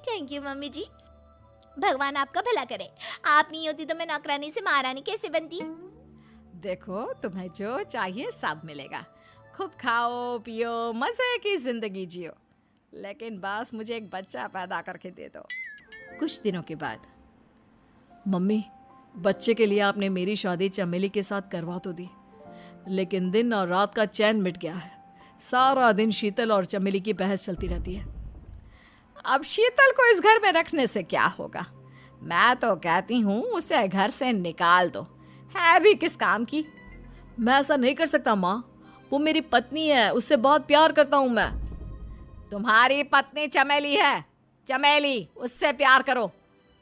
Thank you mummy जी। भगवान आपका भला करे। आप नहीं होती तो मैं नौकरानी से महारानी कैसे बनती। देखो, तुम्हें जो चाहिए सब मिलेगा। खूब खाओ पियो, मजे की जिंदगी जियो, लेकिन बस मुझे एक बच्चा पैदा करके दे दो। कुछ दिनों के बाद, मम्मी, बच्चे के लिए आपने मेरी शादी चमेली के साथ करवा तो दी, लेकिन दिन और रात का चैन मिट गया है। सारा दिन शीतल और चमेली की बहस चलती रहती है। अब शीतल को इस घर में रखने से क्या होगा? मैं तो कहती हूँ उसे घर से निकाल दो, है भी किस काम की। मैं ऐसा नहीं कर सकता माँ, वो मेरी पत्नी है, उससे बहुत प्यार करता हूँ मैं। तुम्हारी पत्नी चमेली है, चमेली, उससे प्यार करो।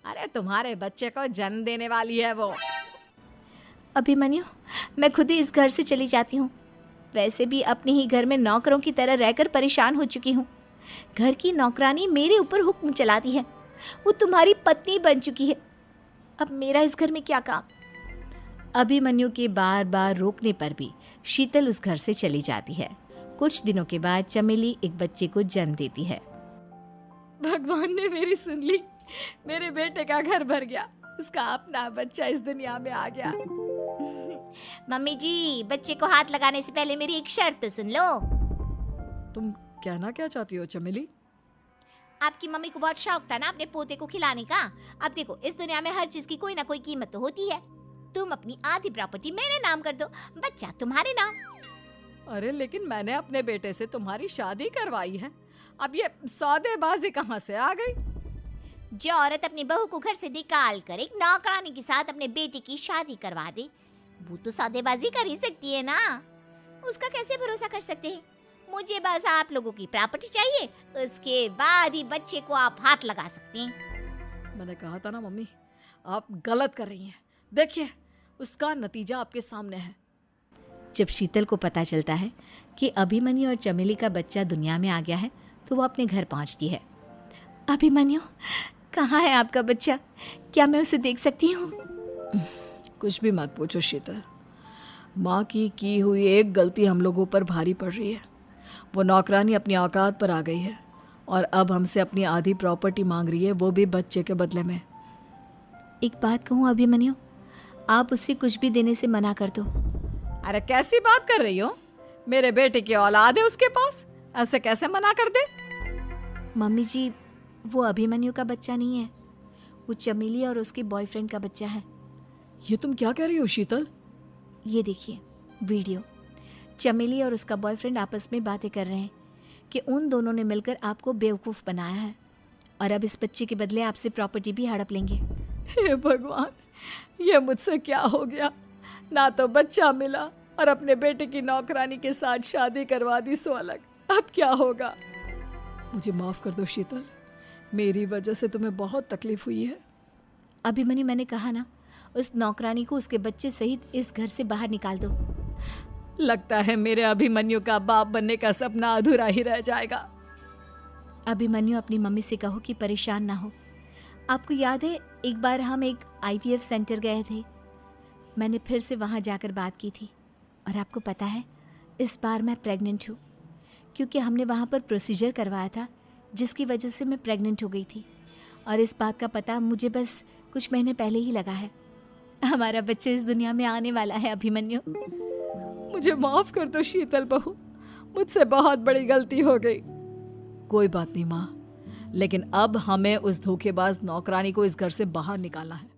अरे तुम्हारे बच्चे को जन्म देने वाली है वो। अभिमन्यु, मैं खुद ही इस घर से चली जाती हूँ। वैसे भी अपने ही घर में नौकरों की तरह रहकर परेशान हो चुकी हूँ। घर की नौकरानी मेरे ऊपर हुक्म चलाती है, वो तुम्हारी पत्नी बन चुकी है। अब मेरा इस घर में क्या काम। अभिमन्यु के बार बार रोकने पर भी शीतल उस घर से चली जाती है। कुछ दिनों के बाद चमेली एक बच्चे को जन्म देती है। भगवान ने मेरी सुन ली, मेरे बेटे का घर भर गया, उसका अपना बच्चा इस दुनिया में आ गया। मम्मी जी, बच्चे को हाथ लगाने से पहले मेरी एक शर्त तो सुन लो। तुम कहना क्या चाहती हो चमेली? आपकी मम्मी को बहुत शौक था ना अपने पोते को खिलाने का। अब देखो, इस दुनिया में हर चीज की कोई ना कोई कीमत तो होती है। तुम अपनी आधी प्रॉपर्टी मेरे नाम कर दो, बच्चा तुम्हारे नाम। अरे लेकिन मैंने अपने बेटे से तुम्हारी शादी करवाई है, अब ये सौदेबाजी कहाँ से आ गई? जो औरत अपनी बहू को घर से निकाल कर एक नौकरानी के साथ अपने बेटे की शादी करवा दे, वो तो सौदेबाजी कर ही सकती है ना। उसका कैसे भरोसा कर सकते हैं। मुझे बस आप लोगों की प्रॉपर्टी चाहिए, उसके बाद ही बच्चे को आप हाथ लगा सकते हैं। मैंने कहा था ना मम्मी, आप गलत कर रही हैं। देखिए, उसका नतीजा आपके सामने है। जब शीतल को पता चलता है कि अभिमन्यु और चमेली का बच्चा दुनिया में आ गया है, तो वो अपने घर पहुंचती है। अभिमन्यु, कहाँ है आपका बच्चा? क्या मैं उसे देख सकती हूँ? कुछ भी मत पूछो शीतल, माँ की हुई एक गलती हम लोगों पर भारी पड़ रही है। वो नौकरानी अपनी औकात पर आ गई है और अब हमसे अपनी आधी प्रॉपर्टी मांग रही है, वो भी बच्चे के बदले में। एक बात कहूँ अभिमन्यु, आप उससे कुछ भी देने से मना कर दो। अरे कैसी बात कर रही हो? मेरे बेटे की औलाद है उसके पास, ऐसे कैसे मना कर दे? मम्मी जी, वो अभिमन्यु का बच्चा नहीं है, वो चमेली और उसके बॉयफ्रेंड का बच्चा है। ये तुम क्या कह रही हो शीतल? ये देखिए वीडियो, चमेली और उसका बॉयफ्रेंड आपस में बातें कर रहे हैं कि उन दोनों ने मिलकर आपको बेवकूफ़ बनाया है और अब इस बच्चे के बदले आपसे प्रॉपर्टी भी हड़प लेंगे। हे भगवान, ये मुझसे क्या हो गया? ना तो बच्चा मिला और अपने बेटे की नौकरानी के साथ शादी करवा दी सो अलग। अब क्या होगा? मुझे माफ़ कर दो शीतल, मेरी वजह से तुम्हें बहुत तकलीफ हुई है। अभिमन्यु, मैंने कहा ना, उस नौकरानी को उसके बच्चे सहित इस घर से बाहर निकाल दो। लगता है मेरे अभिमन्यु का बाप बनने का सपना अधूरा ही रह जाएगा। अभिमन्यु, अपनी मम्मी से कहो कि परेशान ना हो। आपको याद है एक बार हम एक IVF सेंटर गए थे, मैंने फिर से वहाँ जाकर बात की थी और आपको पता है इस बार मैं प्रेग्नेंट हूँ, क्योंकि हमने वहाँ पर प्रोसीजर करवाया था जिसकी वजह से मैं प्रेग्नेंट हो गई थी और इस बात का पता मुझे बस कुछ महीने पहले ही लगा है। हमारा बच्चा इस दुनिया में आने वाला है अभिमन्यु। मुझे माफ़ कर दो शीतल बहू, मुझसे बहुत बड़ी गलती हो गई। कोई बात नहीं माँ, लेकिन अब हमें उस धोखेबाज नौकरानी को इस घर से बाहर निकालना है।